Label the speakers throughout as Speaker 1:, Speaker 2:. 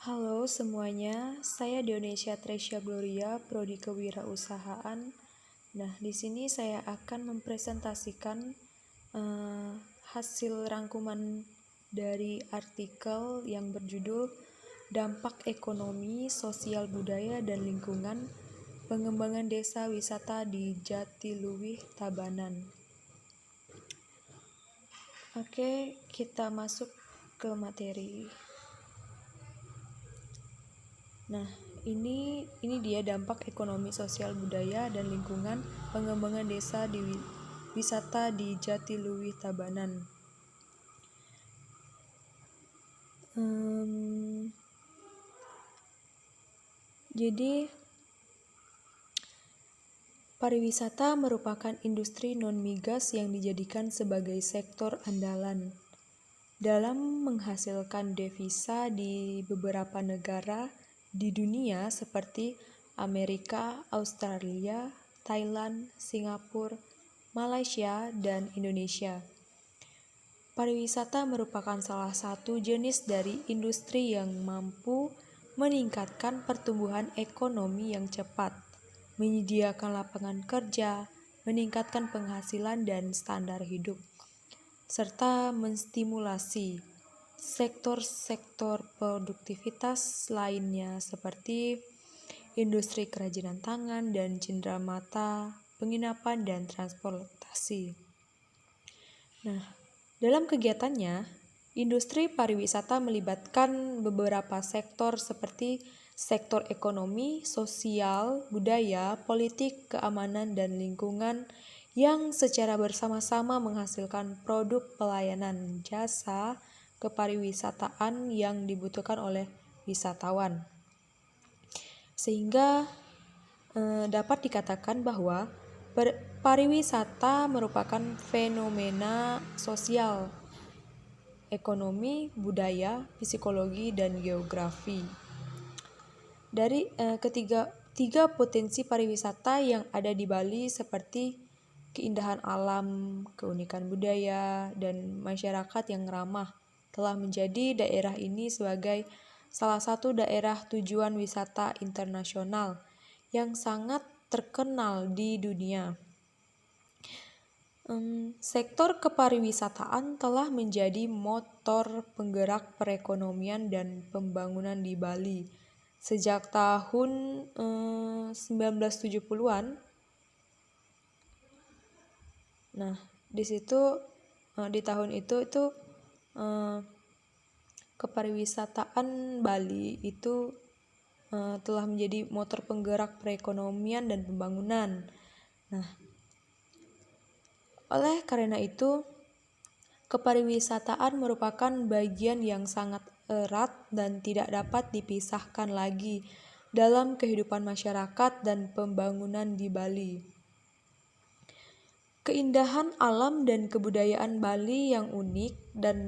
Speaker 1: Halo semuanya, saya Dionesia Tresya Gloria, Prodi Kewirausahaan. Nah, di sini saya akan mempresentasikan hasil rangkuman dari artikel yang berjudul Dampak Ekonomi, Sosial Budaya dan Lingkungan Pengembangan Desa Wisata di Jatiluwih, Tabanan. Oke, kita masuk ke materi. Nah, ini dia dampak ekonomi, sosial, budaya, dan lingkungan pengembangan desa di wisata di Jatiluwih, Tabanan. Jadi, pariwisata merupakan industri non-migas yang dijadikan sebagai sektor andalan dalam menghasilkan devisa di beberapa negara di dunia seperti Amerika, Australia, Thailand, Singapura, Malaysia, dan Indonesia. Pariwisata merupakan salah satu jenis dari industri yang mampu meningkatkan pertumbuhan ekonomi yang cepat, menyediakan lapangan kerja, meningkatkan penghasilan dan standar hidup, serta menstimulasi sektor-sektor produktivitas lainnya seperti industri kerajinan tangan dan cenderamata, penginapan dan transportasi. Nah, dalam kegiatannya, industri pariwisata melibatkan beberapa sektor seperti sektor ekonomi, sosial, budaya, politik, keamanan, dan lingkungan yang secara bersama-sama menghasilkan produk pelayanan jasa kepariwisataan yang dibutuhkan oleh wisatawan. Sehingga dapat dikatakan bahwa pariwisata merupakan fenomena sosial, ekonomi, budaya, psikologi, dan geografi. Dari tiga potensi pariwisata yang ada di Bali seperti keindahan alam, keunikan budaya, dan masyarakat yang ramah telah menjadi daerah ini sebagai salah satu daerah tujuan wisata internasional yang sangat terkenal di dunia. Sektor kepariwisataan telah menjadi motor penggerak perekonomian dan pembangunan di Bali sejak tahun 1970-an. Nah, di situ di tahun itu kepariwisataan Bali itu telah menjadi motor penggerak perekonomian dan pembangunan. Nah, oleh karena itu, kepariwisataan merupakan bagian yang sangat erat dan tidak dapat dipisahkan lagi dalam kehidupan masyarakat dan pembangunan di Bali. Keindahan alam dan kebudayaan Bali yang unik dan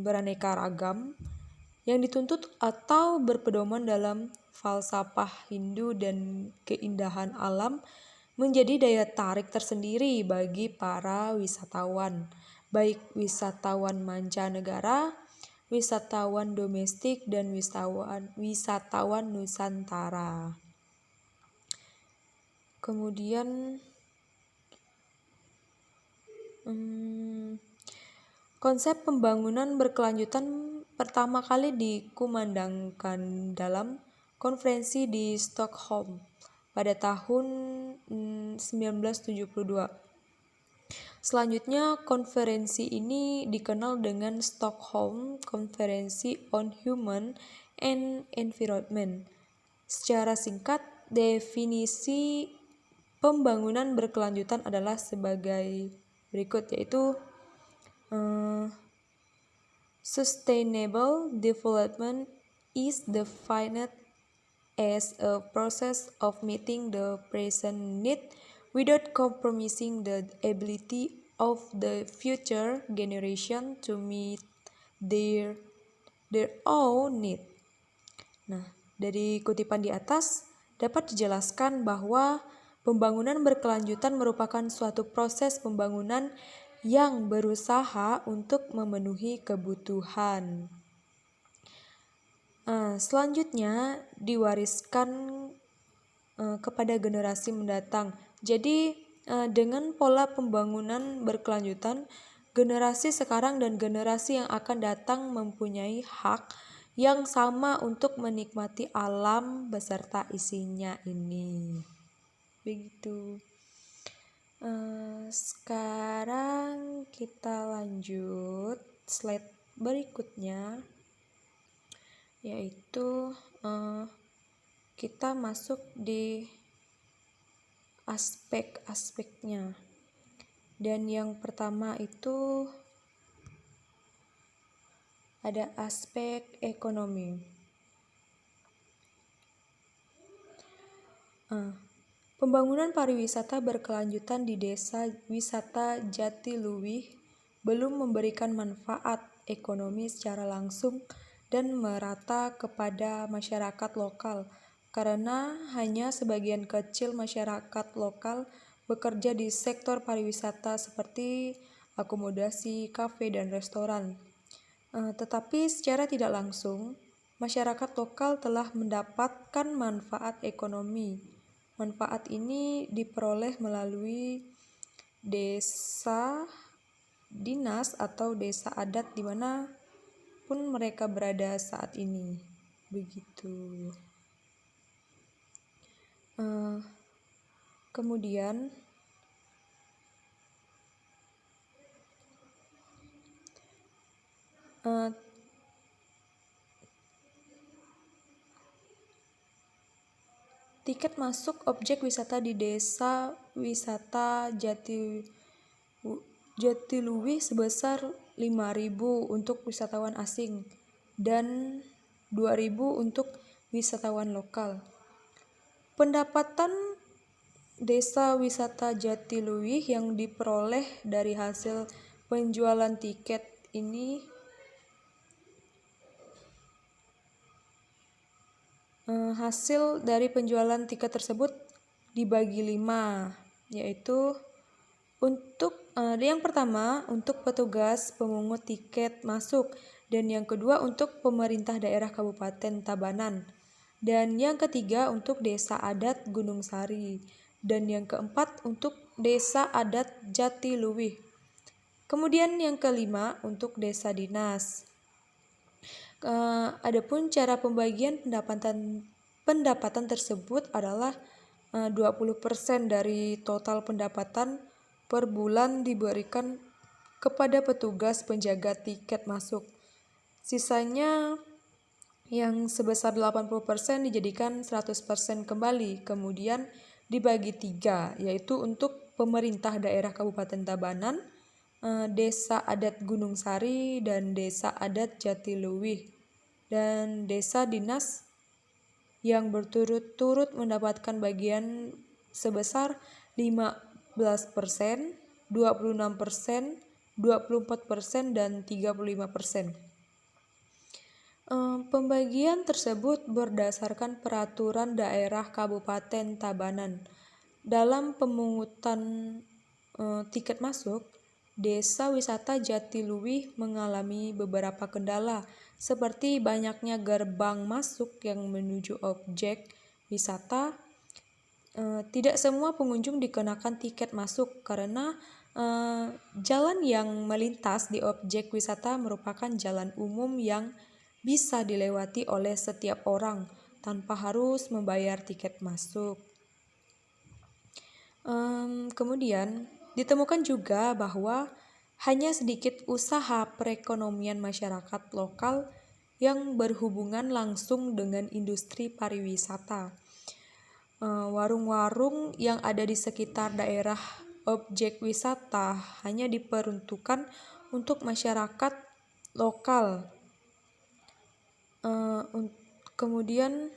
Speaker 1: beraneka ragam yang dituntut atau berpedoman dalam falsafah Hindu dan keindahan alam menjadi daya tarik tersendiri bagi para wisatawan, baik wisatawan mancanegara, wisatawan domestik, dan wisatawan Nusantara. Kemudian konsep pembangunan berkelanjutan pertama kali dikumandangkan dalam konferensi di Stockholm pada tahun 1972. Selanjutnya, konferensi ini dikenal dengan Stockholm Conference on Human and Environment. Secara singkat, definisi pembangunan berkelanjutan adalah sebagai berikut, yaitu sustainable development is defined as a process of meeting the present need without compromising the ability of the future generation to meet their own need. Nah, dari kutipan di atas dapat dijelaskan bahwa pembangunan berkelanjutan merupakan suatu proses pembangunan yang berusaha untuk memenuhi kebutuhan Selanjutnya diwariskan kepada generasi mendatang. Jadi dengan pola pembangunan berkelanjutan, generasi sekarang dan generasi yang akan datang mempunyai hak yang sama untuk menikmati alam beserta isinya ini. Begitu. Sekarang kita lanjut slide berikutnya, yaitu kita masuk di aspek-aspeknya. Dan yang pertama itu ada aspek ekonomi. Pembangunan pariwisata berkelanjutan di Desa Wisata Jatiluwih belum memberikan manfaat ekonomi secara langsung dan merata kepada masyarakat lokal, karena hanya sebagian kecil masyarakat lokal bekerja di sektor pariwisata seperti akomodasi, kafe, dan restoran. Tetapi secara tidak langsung, masyarakat lokal telah mendapatkan manfaat ekonomi. Manfaat ini diperoleh melalui desa dinas atau desa adat di mana pun mereka berada saat ini. Begitu. Kemudian tiket masuk objek wisata di Desa Wisata Jatiluwih sebesar 5.000 untuk wisatawan asing dan 2.000 untuk wisatawan lokal. Pendapatan Desa Wisata Jatiluwih yang diperoleh dari hasil penjualan tiket ini hasil dari penjualan tiket tersebut dibagi 5, yaitu untuk yang pertama untuk petugas pemungut tiket masuk, dan yang kedua untuk pemerintah daerah Kabupaten Tabanan, dan yang ketiga untuk Desa Adat Gunung Sari, dan yang keempat untuk Desa Adat Jatiluwih. Kemudian yang kelima untuk Desa Dinas. Adapun cara pembagian pendapatan tersebut adalah 20% dari total pendapatan per bulan diberikan kepada petugas penjaga tiket masuk. Sisanya yang sebesar 80% dijadikan 100% kembali, kemudian dibagi 3, yaitu untuk pemerintah daerah Kabupaten Tabanan, Desa Adat Gunung Sari, dan Desa Adat Jatiluwih, dan desa dinas yang berturut-turut mendapatkan bagian sebesar 15%, 26%, 24%, dan 35%. Pembagian tersebut berdasarkan peraturan daerah Kabupaten Tabanan. Dalam pemungutan tiket masuk, Desa Wisata Jatiluwih mengalami beberapa kendala, seperti banyaknya gerbang masuk yang menuju objek wisata. Tidak semua pengunjung dikenakan tiket masuk karena jalan yang melintas di objek wisata merupakan jalan umum yang bisa dilewati oleh setiap orang tanpa harus membayar tiket masuk. Kemudian ditemukan juga bahwa hanya sedikit usaha perekonomian masyarakat lokal yang berhubungan langsung dengan industri pariwisata. Warung-warung yang ada di sekitar daerah objek wisata hanya diperuntukkan untuk masyarakat lokal. Kemudian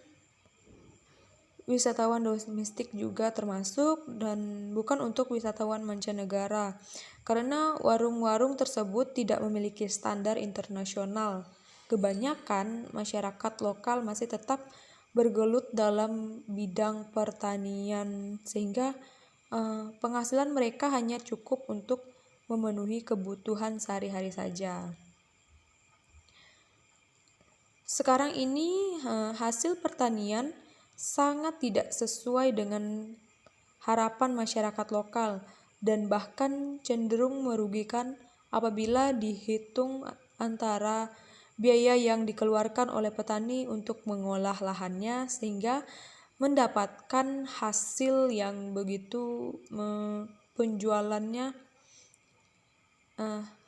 Speaker 1: wisatawan domestik juga termasuk, dan bukan untuk wisatawan mancanegara, karena warung-warung tersebut tidak memiliki standar internasional. Kebanyakan masyarakat lokal masih tetap bergelut dalam bidang pertanian, sehingga penghasilan mereka hanya cukup untuk memenuhi kebutuhan sehari-hari saja. sekarang ini hasil pertanian sangat tidak sesuai dengan harapan masyarakat lokal dan bahkan cenderung merugikan apabila dihitung antara biaya yang dikeluarkan oleh petani untuk mengolah lahannya sehingga mendapatkan hasil yang begitu penjualannya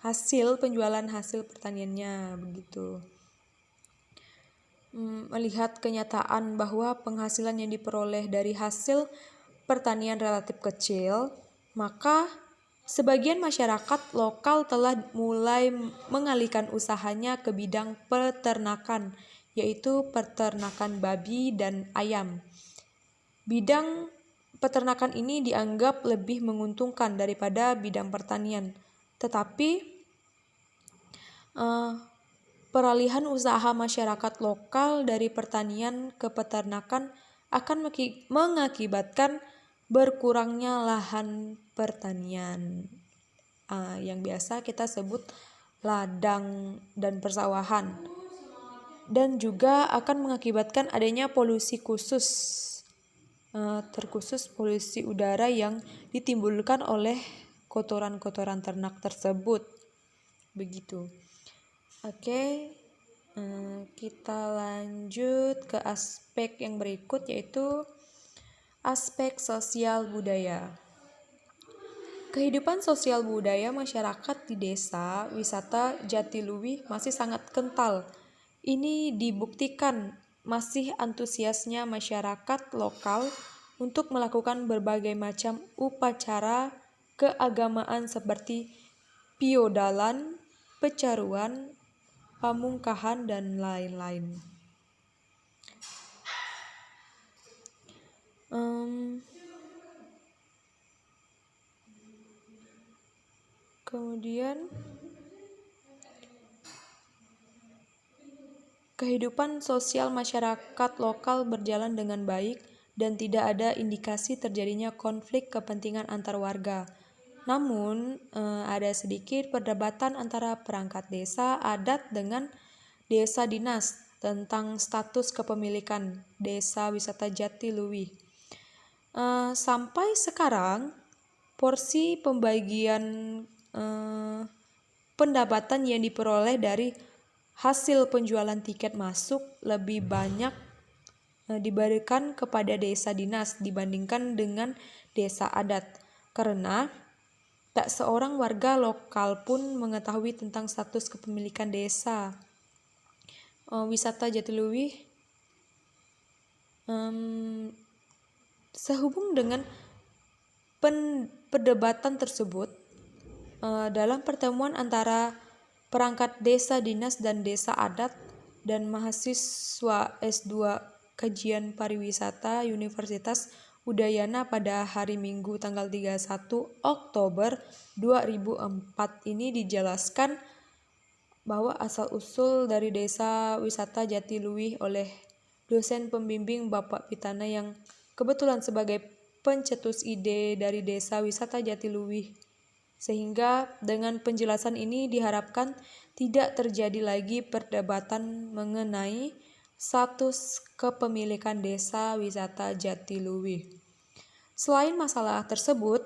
Speaker 1: hasil pertaniannya begitu. Melihat kenyataan bahwa penghasilan yang diperoleh dari hasil pertanian relatif kecil, maka sebagian masyarakat lokal telah mulai mengalihkan usahanya ke bidang peternakan, yaitu peternakan babi dan ayam. Bidang peternakan ini dianggap lebih menguntungkan daripada bidang pertanian, tetapi peralihan usaha masyarakat lokal dari pertanian ke peternakan akan mengakibatkan berkurangnya lahan pertanian, yang biasa kita sebut ladang dan persawahan, dan juga akan mengakibatkan adanya polusi terkhusus polusi udara yang ditimbulkan oleh kotoran-kotoran ternak tersebut. Begitu. Oke, kita lanjut ke aspek yang berikut, yaitu aspek sosial budaya. Kehidupan sosial budaya masyarakat di desa wisata Jatiluwih masih sangat kental. Ini dibuktikan masih antusiasnya masyarakat lokal untuk melakukan berbagai macam upacara keagamaan seperti piodalan, pecaruan, pamungkahan, dan lain-lain. Kemudian kehidupan sosial masyarakat lokal berjalan dengan baik dan tidak ada indikasi terjadinya konflik kepentingan antar warga. Namun, ada sedikit perdebatan antara perangkat desa adat dengan desa dinas tentang status kepemilikan desa wisata Jatiluwih. Sampai sekarang, porsi pembagian pendapatan yang diperoleh dari hasil penjualan tiket masuk lebih banyak diberikan kepada desa dinas dibandingkan dengan desa adat, karena tak seorang warga lokal pun mengetahui tentang status kepemilikan desa wisata Jatiluwih. Sehubung dengan perdebatan tersebut, dalam pertemuan antara perangkat desa dinas dan desa adat dan mahasiswa S2 Kajian Pariwisata Universitas Udayana pada hari Minggu tanggal 31 Oktober 2004 ini dijelaskan bahwa asal-usul dari desa wisata Jatiluwih oleh dosen pembimbing Bapak Pitana yang kebetulan sebagai pencetus ide dari desa wisata Jatiluwih. Sehingga dengan penjelasan ini diharapkan tidak terjadi lagi perdebatan mengenai status kepemilikan desa wisata Jatiluwih. Selain masalah tersebut,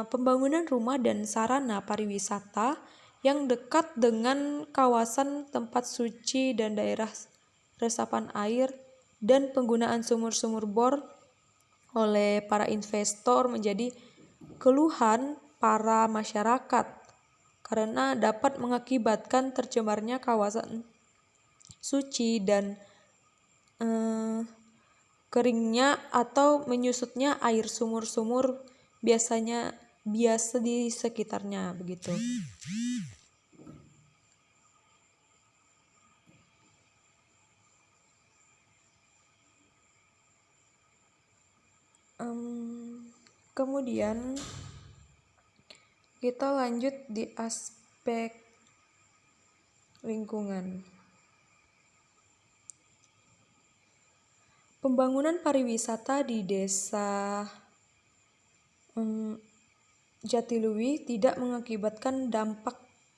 Speaker 1: pembangunan rumah dan sarana pariwisata yang dekat dengan kawasan tempat suci dan daerah resapan air dan penggunaan sumur-sumur bor oleh para investor menjadi keluhan para masyarakat karena dapat mengakibatkan tercemarnya kawasan suci dan keringnya atau menyusutnya air sumur-sumur biasa di sekitarnya begitu. Kemudian kita lanjut di aspek lingkungan. Pembangunan pariwisata di desa Jatiluwih tidak mengakibatkan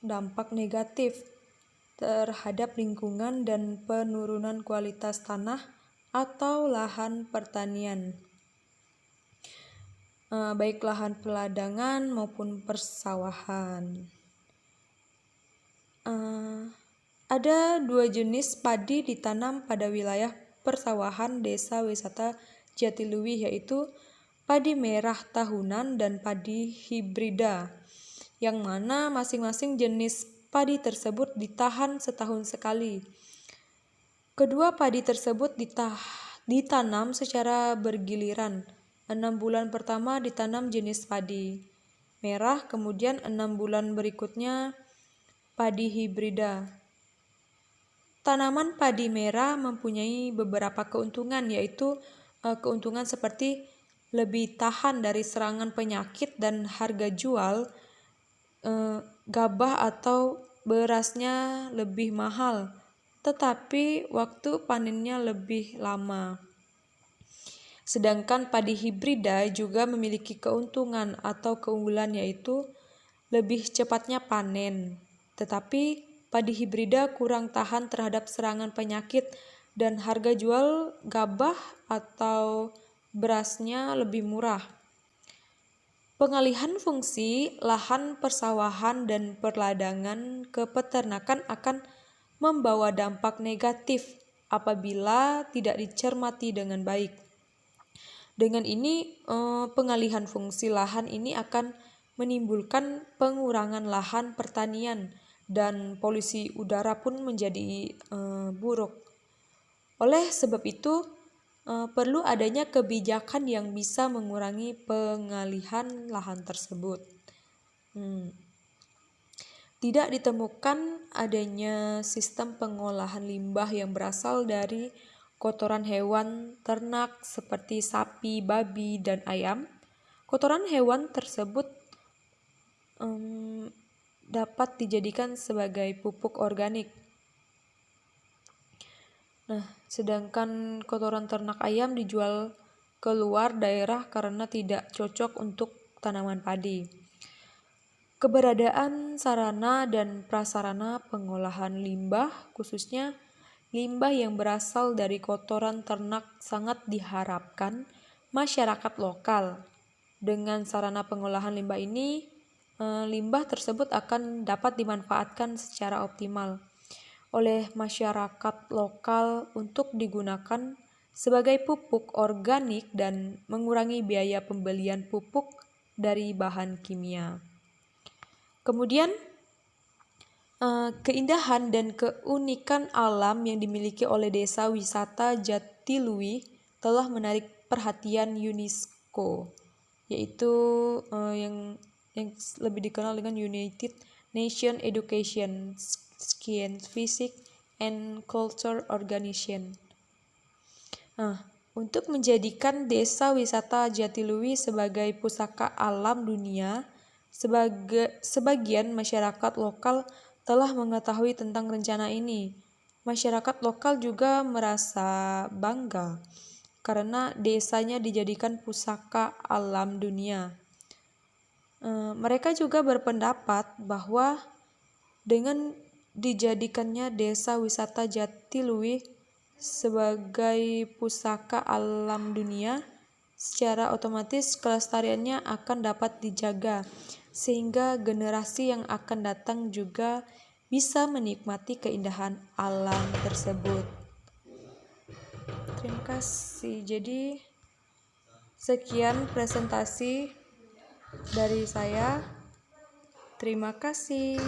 Speaker 1: dampak negatif, terhadap lingkungan dan penurunan kualitas tanah atau lahan pertanian, baik lahan peladangan maupun persawahan. Ada 2 jenis padi ditanam pada wilayah persawahan Desa Wisata Jatiluwih, yaitu padi merah tahunan dan padi hibrida, yang mana masing-masing jenis padi tersebut ditahan setahun sekali. Kedua padi tersebut ditanam secara bergiliran. 6 bulan pertama ditanam jenis padi merah, kemudian 6 bulan berikutnya padi hibrida. Tanaman padi merah mempunyai beberapa keuntungan, yaitu keuntungan seperti lebih tahan dari serangan penyakit dan harga jual gabah atau berasnya lebih mahal, tetapi waktu panennya lebih lama. Sedangkan padi hibrida juga memiliki keuntungan atau keunggulan, yaitu lebih cepatnya panen, tetapi padi hibrida kurang tahan terhadap serangan penyakit dan harga jual gabah atau berasnya lebih murah. Pengalihan fungsi lahan persawahan dan perladangan ke peternakan akan membawa dampak negatif apabila tidak dicermati dengan baik. Dengan ini, pengalihan fungsi lahan ini akan menimbulkan pengurangan lahan pertanian dan polusi udara pun menjadi buruk. Oleh sebab itu, perlu adanya kebijakan yang bisa mengurangi pengalihan lahan tersebut. Tidak ditemukan adanya sistem pengolahan limbah yang berasal dari kotoran hewan ternak seperti sapi, babi, dan ayam. Kotoran hewan tersebut dapat dijadikan sebagai pupuk organik. Sedangkan kotoran ternak ayam dijual keluar daerah karena tidak cocok untuk tanaman padi. Keberadaan sarana dan prasarana pengolahan limbah, khususnya limbah yang berasal dari kotoran ternak, sangat diharapkan masyarakat lokal. Dengan sarana pengolahan limbah ini, limbah tersebut akan dapat dimanfaatkan secara optimal oleh masyarakat lokal untuk digunakan sebagai pupuk organik dan mengurangi biaya pembelian pupuk dari bahan kimia. Kemudian, keindahan dan keunikan alam yang dimiliki oleh Desa Wisata Jatiluwih telah menarik perhatian UNESCO, yaitu yang lebih dikenal dengan United Nations Education, Scientific and Culture Organization. Untuk menjadikan Desa Wisata Jatiluwih sebagai pusaka alam dunia, sebagian masyarakat lokal telah mengetahui tentang rencana ini. Masyarakat lokal juga merasa bangga karena desanya dijadikan pusaka alam dunia. Mereka juga berpendapat bahwa dengan dijadikannya Desa Wisata Jatiluwih sebagai pusaka alam dunia, secara otomatis kelestariannya akan dapat dijaga, sehingga generasi yang akan datang juga bisa menikmati keindahan alam tersebut. Terima kasih. Jadi, sekian presentasi dari saya. Terima kasih.